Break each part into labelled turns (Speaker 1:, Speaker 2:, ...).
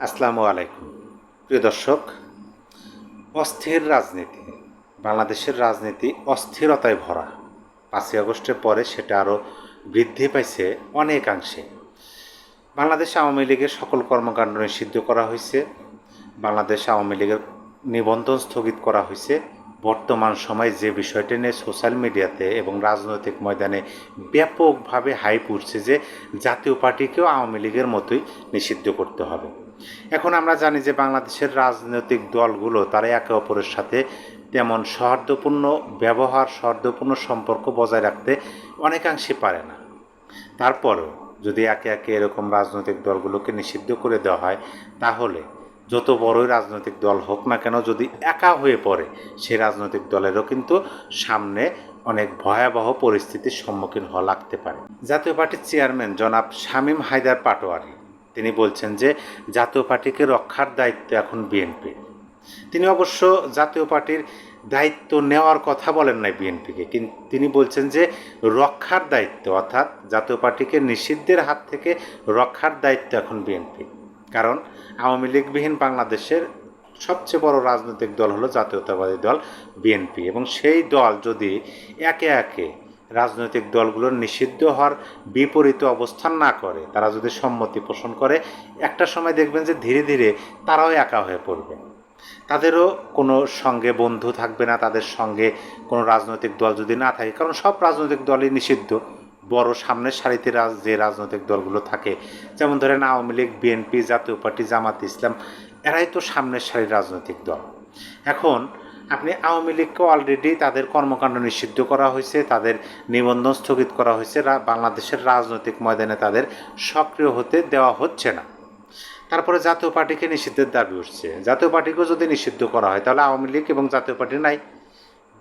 Speaker 1: আসসালামু আলাইকুম। প্রিয় দর্শক, অস্থির রাজনীতি, বাংলাদেশের রাজনীতি অস্থিরতায় ভরা। ৫ই আগস্টের পরে সেটা আরও বৃদ্ধি পাইছে অনেকাংশে। বাংলাদেশ আওয়ামী লীগের সকল কর্মকাণ্ড নিষিদ্ধ করা হয়েছে। বাংলাদেশ আওয়ামী লীগের নিবন্ধন স্থগিত করা হয়েছে। বর্তমান সময়ে যে বিষয়টি নিয়ে সোশ্যাল মিডিয়াতে এবং রাজনৈতিক ময়দানে ব্যাপকভাবে হাইপ উঠছে যে জাতীয় পার্টিকেও আওয়ামী লীগের মতোই নিষিদ্ধ করতে হবে। এখন আমরা জানি যে বাংলাদেশের রাজনৈতিক দলগুলো তারা একে অপরের সাথে তেমন সৌহার্দ্যপূর্ণ ব্যবহার, সৌহার্দ্যপূর্ণ সম্পর্ক বজায় রাখতে অনেকাংশে পারে না। তারপরেও যদি একে একে এরকম রাজনৈতিক দলগুলোকে নিষিদ্ধ করে দেওয়া হয়, তাহলে যত বড়ই রাজনৈতিক দল হোক না কেন, যদি একা হয়ে পড়ে সেই রাজনৈতিক দলেরও কিন্তু সামনে অনেক ভয়াবহ পরিস্থিতির সম্মুখীন হওয়া লাগতে পারে। জাতীয় পার্টির চেয়ারম্যান জনাব শামীম হায়দার পাটোয়ারি তিনি বলছেন যে জাতীয় পার্টিকে রক্ষার দায়িত্ব এখন বিএনপি। তিনি অবশ্য জাতীয় পার্টির দায়িত্ব নেওয়ার কথা বলেন নাই বিএনপিকে, কিন্তু তিনি বলছেন যে রক্ষার দায়িত্ব, অর্থাৎ জাতীয় পার্টিকে নিষিদ্ধের হাত থেকে রক্ষার দায়িত্ব এখন বিএনপি। কারণ আওয়ামী লীগবিহীন বাংলাদেশের সবচেয়ে বড় রাজনৈতিক দল হলো জাতীয়তাবাদী দল বিএনপি, এবং সেই দল যদি একে একে রাজনৈতিক দলগুলোর নিষিদ্ধ হওয়ার বিপরীত অবস্থান না করে, তারা যদি সম্মতি পোষণ করে, একটা সময় দেখবেন যে ধীরে ধীরে তারাও একা হয়ে পড়বে। তাদেরও কোনো সঙ্গে বন্ধু থাকবে না, তাদের সঙ্গে কোনো রাজনৈতিক দল যদি না থাকে, কারণ সব রাজনৈতিক দলই নিষিদ্ধ। বড় সামনের সারিতে যে রাজনৈতিক দলগুলো থাকে, যেমন ধরেন আওয়ামী লীগ, বিএনপি, জাতীয় পার্টি, জামাত ইসলাম, এরাই তো সামনের সারির রাজনৈতিক দল। এখন আপনি আওয়ামী লীগকে অলরেডি তাদের কর্মকাণ্ড নিষিদ্ধ করা হয়েছে, তাদের নিবন্ধন স্থগিত করা হয়েছে, বাংলাদেশের রাজনৈতিক ময়দানে তাদের সক্রিয় হতে দেওয়া হচ্ছে না। তারপরে জাতীয় পার্টিকে নিষিদ্ধের দাবি উঠছে। জাতীয় পার্টিকেও যদি নিষিদ্ধ করা হয়, তাহলে আওয়ামী লীগ এবং জাতীয় পার্টি নাই।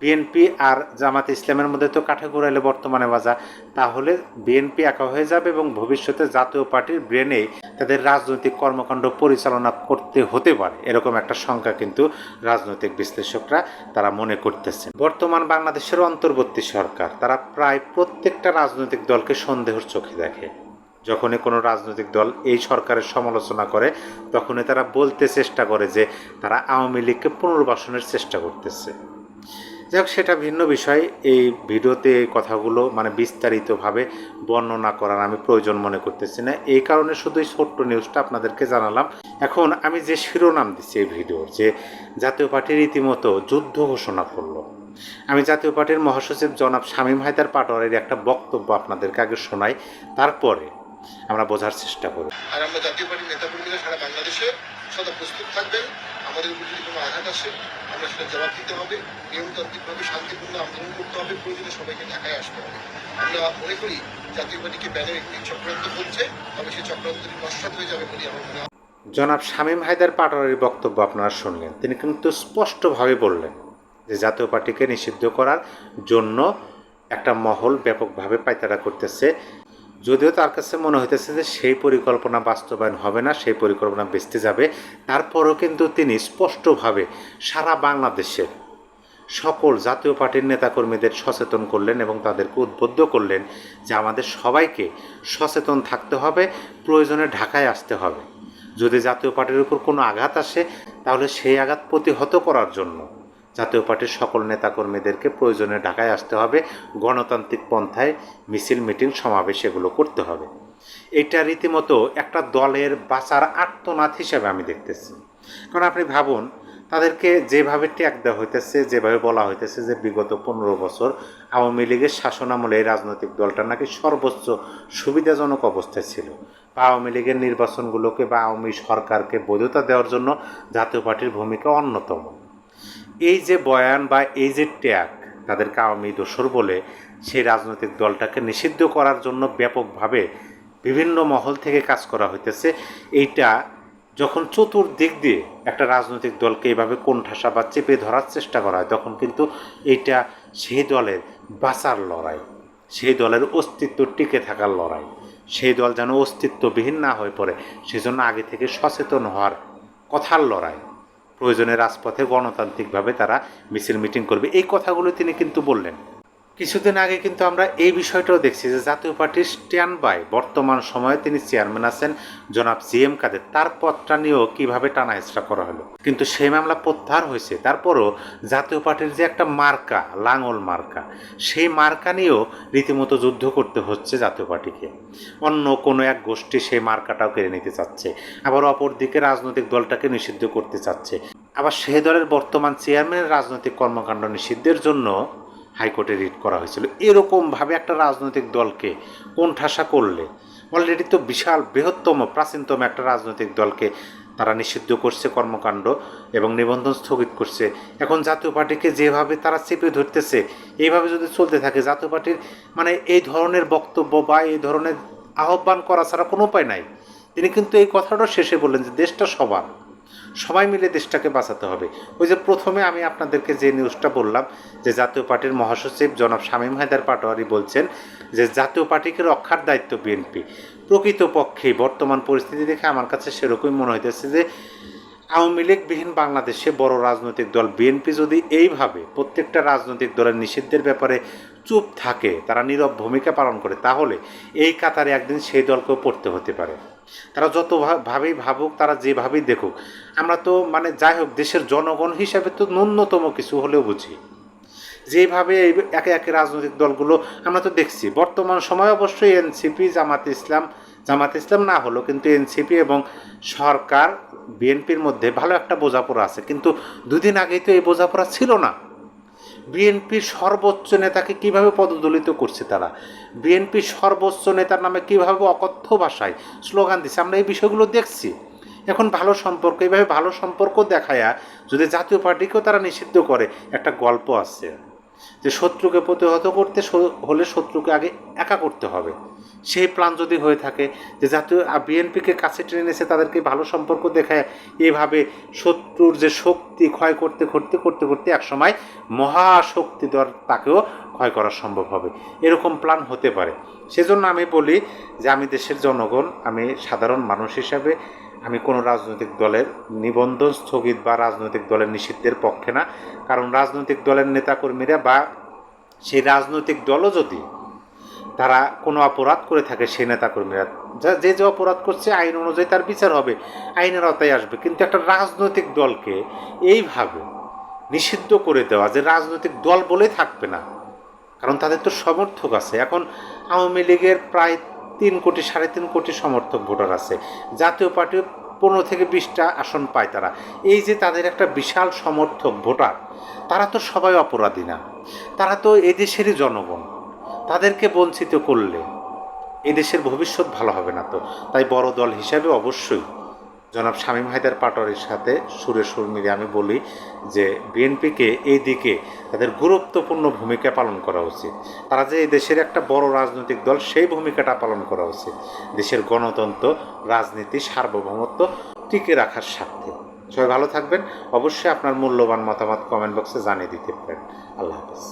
Speaker 1: বিএনপি আর জামাত ইসলামের মধ্যে তো কাঠে ঘুরাইলে বর্তমানে বাজা, তাহলে বিএনপি একা হয়ে যাবে এবং ভবিষ্যতে জাতীয় পার্টির ব্রেনেই তাদের রাজনৈতিক কর্মকাণ্ড পরিচালনা করতে হতে পারে, এরকম একটা শঙ্কা কিন্তু রাজনৈতিক বিশ্লেষকরা তারা মনে করতেছেন। বর্তমান বাংলাদেশের অন্তর্বর্তী সরকার তারা প্রায় প্রত্যেকটা রাজনৈতিক দলকে সন্দেহের চোখে দেখে। যখনই কোনো রাজনৈতিক দল এই সরকারের সমালোচনা করে, তখনই তারা বলতে চেষ্টা করে যে তারা আওয়ামী লীগকে পুনর্বাসনের চেষ্টা করতেছে। যাই হোক, সেটা ভিন্ন বিষয়। এই ভিডিওতে এই কথাগুলো বিস্তারিতভাবে বর্ণনা করার আমি প্রয়োজন মনে করতেছি না, এই কারণে শুধু এই ছোট্ট নিউজটা আপনাদেরকে জানালাম। এখন আমি যে শিরোনাম দিচ্ছি এই ভিডিওর, যে জাতীয় পার্টির রীতিমতো যুদ্ধ ঘোষণা করলো, আমি জাতীয় পার্টির মহাসচিব জনাব শামীম হায়দার পাটোয়ারির একটা বক্তব্য আপনাদেরকে আগে শোনাই, তারপরে আমরা বোঝার চেষ্টা করব।
Speaker 2: আর আমরা জাতীয় পার্টির নেতাকর্মীরা সারা বাংলাদেশে সদা প্রস্তুত থাকবেন। আমাদের উপর যদি কোনো আঘাত আসে, আমরা সেটা জবাব দিতে হবে, নিয়মতান্ত্রিকভাবে শান্তিপূর্ণ আন্দোলন করতে হবে, প্রয়োজনে সবাইকে ঢাকায় আসতে হবে। আমরা মনে করি জাতীয় পার্টিকে ব্যানের একটি চক্রান্ত হচ্ছে, তবে সেই চক্রান্তটি নস্বাত হয়ে যাবে বলে আমার মনে হয়।
Speaker 1: জনাব শামীম হায়দার পাটোয়ারির বক্তব্য আপনারা শুনলেন। তিনি কিন্তু স্পষ্টভাবে বললেন যে জাতীয় পার্টিকে নিষিদ্ধ করার জন্য একটা মহল ব্যাপকভাবে পায়তারা করতেছে। যদিও তার কাছে মনে হইতেছে যে সেই পরিকল্পনা বাস্তবায়ন হবে না, সেই পরিকল্পনা বেঁচতে যাবে, তারপরও কিন্তু তিনি স্পষ্টভাবে সারা বাংলাদেশের সকল জাতীয় পার্টির নেতাকর্মীদের সচেতন করলেন এবং তাদেরকে উদ্বুদ্ধ করলেন যে আমাদের সবাইকে সচেতন থাকতে হবে, প্রয়োজনে ঢাকায় আসতে হবে। যদি জাতীয় পার্টির উপর কোনো আঘাত আসে, তাহলে সেই আঘাত প্রতিহত করার জন্য জাতীয় পার্টির সকল নেতাকর্মীদেরকে প্রয়োজনে ঢাকায় আসতে হবে, গণতান্ত্রিক পন্থায় মিছিল, মিটিং, সমাবেশ এগুলো করতে হবে। এটা রীতিমতো একটা দলের বাঁচার আর্তনাদ হিসেবে আমি দেখতেছি। কারণ আপনি ভাবুন, তাদেরকে যেভাবে ট্যাগ দেওয়া হইতেছে, যেভাবে বলা হইতেছে যে বিগত 15 বছর আওয়ামী লীগের শাসনামলে এই রাজনৈতিক দলটা নাকি সর্বোচ্চ সুবিধাজনক অবস্থায় ছিল, বা আওয়ামী লীগের নির্বাচনগুলোকে বা আওয়ামী সরকারকে বৈধতা দেওয়ার জন্য জাতীয় পার্টির ভূমিকা অন্যতম। এই যে বয়ান বা এই যে ট্যাগ, তাদেরকে আওয়ামী দোসর বলে সেই রাজনৈতিক দলটাকে নিষিদ্ধ করার জন্য ব্যাপকভাবে বিভিন্ন মহল থেকে কাজ করা হইতেছে। এইটা যখন চতুর্দিক দিয়ে একটা রাজনৈতিক দলকে এইভাবে কোণঠাসা বা চেপে ধরার চেষ্টা করা হয়, তখন কিন্তু এইটা সেই দলের বাঁচার লড়াই, সেই দলের অস্তিত্ব টিকে থাকার লড়াই। সেই দল যেন অস্তিত্ববিহীন না হয়ে পড়ে, সেজন্য আগে থেকে সচেতন হওয়ার কথার লড়াই। প্রয়োজনে রাজপথে গণতান্ত্রিকভাবে তারা মিছিল, মিটিং করবে, এই কথাগুলো তিনি কিন্তু বললেন। কিছুদিন আগে কিন্তু আমরা এই বিষয়টাও দেখছি যে জাতীয় পার্টির স্ট্যান্ড বাই বর্তমান সময়ে তিনি চেয়ারম্যান আছেন জনাব জিএম কাদের, তার পদটা নিয়েও কীভাবে টানা হেঁচড়া করা হলো, কিন্তু সেই মামলা প্রত্যাহার হয়েছে। তারপরও জাতীয় পার্টির যে একটা মার্কা, লাঙল মার্কা, সেই মার্কা নিয়েও রীতিমতো যুদ্ধ করতে হচ্ছে জাতীয় পার্টিকে। অন্য কোনো এক গোষ্ঠী সেই মার্কাটাও কেড়ে নিতে চাচ্ছে, আবার অপরদিকে রাজনৈতিক দলটাকে নিষিদ্ধ করতে চাচ্ছে, আবার সেই দলের বর্তমান চেয়ারম্যানের রাজনৈতিক কর্মকাণ্ড নিষিদ্ধের জন্য হাইকোর্টে রিট করা হয়েছিল। এরকমভাবে একটা রাজনৈতিক দলকে কোণঠাসা করলে, অলরেডি তো বিশাল বৃহত্তম প্রাচীনতম একটা রাজনৈতিক দলকে তারা নিষিদ্ধ করছে কর্মকাণ্ড এবং নিবন্ধন স্থগিত করছে, এখন জাতীয় পার্টিকে যেভাবে তারা চেপে ধরতেছে, এইভাবে যদি চলতে থাকে জাতীয় পার্টির মানে এই ধরনের বক্তব্য বা এই ধরনের আহ্বান করা ছাড়া কোনো উপায় নাই। তিনি কিন্তু এই কথাটা শেষে বললেন যে দেশটা সবার, সবাই মিলে দেশটাকে বাঁচাতে হবে। ওই যে প্রথমে আমি আপনাদেরকে যে নিউজটা বললাম যে জাতীয় পার্টির মহাসচিব জনাব শামীম হায়দার পাটোয়ারি বলছেন যে জাতীয় পার্টিকে রক্ষার দায়িত্ব বিএনপি। প্রকৃতপক্ষে বর্তমান পরিস্থিতি দেখে আমার কাছে সেরকমই মনে হইতেছে যে আওয়ামী লীগবিহীন বাংলাদেশে বড় রাজনৈতিক দল বিএনপি যদি এইভাবে প্রত্যেকটা রাজনৈতিক দলের নিষিদ্ধের ব্যাপারে চুপ থাকে, তারা নীরব ভূমিকা পালন করে, তাহলে এই কাতারে একদিন সেই দলকেও পড়তে হতে পারে। তারা যতভাবেই ভাবুক, তারা যেভাবেই দেখুক, আমরা তো মানে যাই হোক দেশের জনগণ হিসাবে তো ন্যূনতম কিছু হলেও বুঝি। যেভাবে এই একে একে রাজনৈতিক দলগুলো আমরা তো দেখছি বর্তমান সময়, অবশ্যই এনসিপি জামাত ইসলাম না হলো, কিন্তু এনসিপি এবং সরকার বিএনপির মধ্যে ভালো একটা বোঝাপড়া আছে, কিন্তু দুদিন আগেই তো এই বোঝাপড়া ছিল না। বিএনপির সর্বোচ্চ নেতাকে কিভাবে পদদলিত করছে তারা, বিএনপির সর্বোচ্চ নেতার নামে কিভাবে অকথ্য ভাষায় স্লোগান দিচ্ছে, আমরা এই বিষয়গুলো দেখছি। এখন ভালো সম্পর্ক, এইভাবে ভালো সম্পর্ক দেখায়া যদি জাতীয় পার্টিকেও তারা নিষিদ্ধ করে, একটা গল্প আছে যে শত্রুকে প্রতিহত করতে হলে শত্রুকে আগে একা করতে হবে। সেই প্ল্যান যদি হয়ে থাকে যে জাতীয় বিএনপিকে কাছে টেনে এনেছে, তাদেরকে ভালো সম্পর্ক দেখায় এইভাবে শত্রুর যে শক্তি ক্ষয় করতে করতে করতে করতে একসময় মহাশক্তিধর তাকেও ক্ষয় করা সম্ভব হবে, এরকম প্ল্যান হতে পারে। সেজন্য আমি বলি যে আমি দেশের জনগণ, আমি সাধারণ মানুষ হিসাবে আমি কোনো রাজনৈতিক দলের নিবন্ধন স্থগিত বা রাজনৈতিক দলের নিষিদ্ধের পক্ষে না। কারণ রাজনৈতিক দলের নেতাকর্মীরা বা সেই রাজনৈতিক দলও যদি তারা কোনো অপরাধ করে থাকে, সেই নেতাকর্মীরা যে অপরাধ করছে আইন অনুযায়ী তার বিচার হবে, আইনের আওতায় আসবে। কিন্তু একটা রাজনৈতিক দলকে এইভাবে নিষিদ্ধ করে দেওয়া, যে রাজনৈতিক দল বলেই থাকবে না, কারণ তাদের তো সমর্থক আছে। এখন আওয়ামী লীগের প্রায় 3 কোটি সমর্থক ভোটার আছে, জাতীয় পার্টি 15 থেকে 20টা আসন পায় তারা। এই যে তাদের একটা বিশাল সমর্থক ভোটার, তারা তো সবাই অপরাধী না, তারা তো এদেশেরই জনগণ। তাদেরকে বঞ্চিত করলে এদেশের ভবিষ্যৎ ভালো হবে না। তো তাই বড় দল হিসাবে অবশ্যই জনাব শামীম হায়দার পাটোয়ারির সাথে সুরে সুর মিলিয়ে আমি বলি যে বিএনপিকে এই দিকে তাদের গুরুত্বপূর্ণ ভূমিকা পালন করা উচিত। তারা যে এই দেশের একটা বড় রাজনৈতিক দল, সেই ভূমিকাটা পালন করা উচিত দেশের গণতন্ত্র, রাজনীতি, সার্বভৌমত্ব টিকে রাখার স্বার্থে। সবাই ভালো থাকবেন। অবশ্যই আপনার মূল্যবান মতামত কমেন্ট বক্সে জানিয়ে দিতে পারেন। আল্লাহ হাফেজ।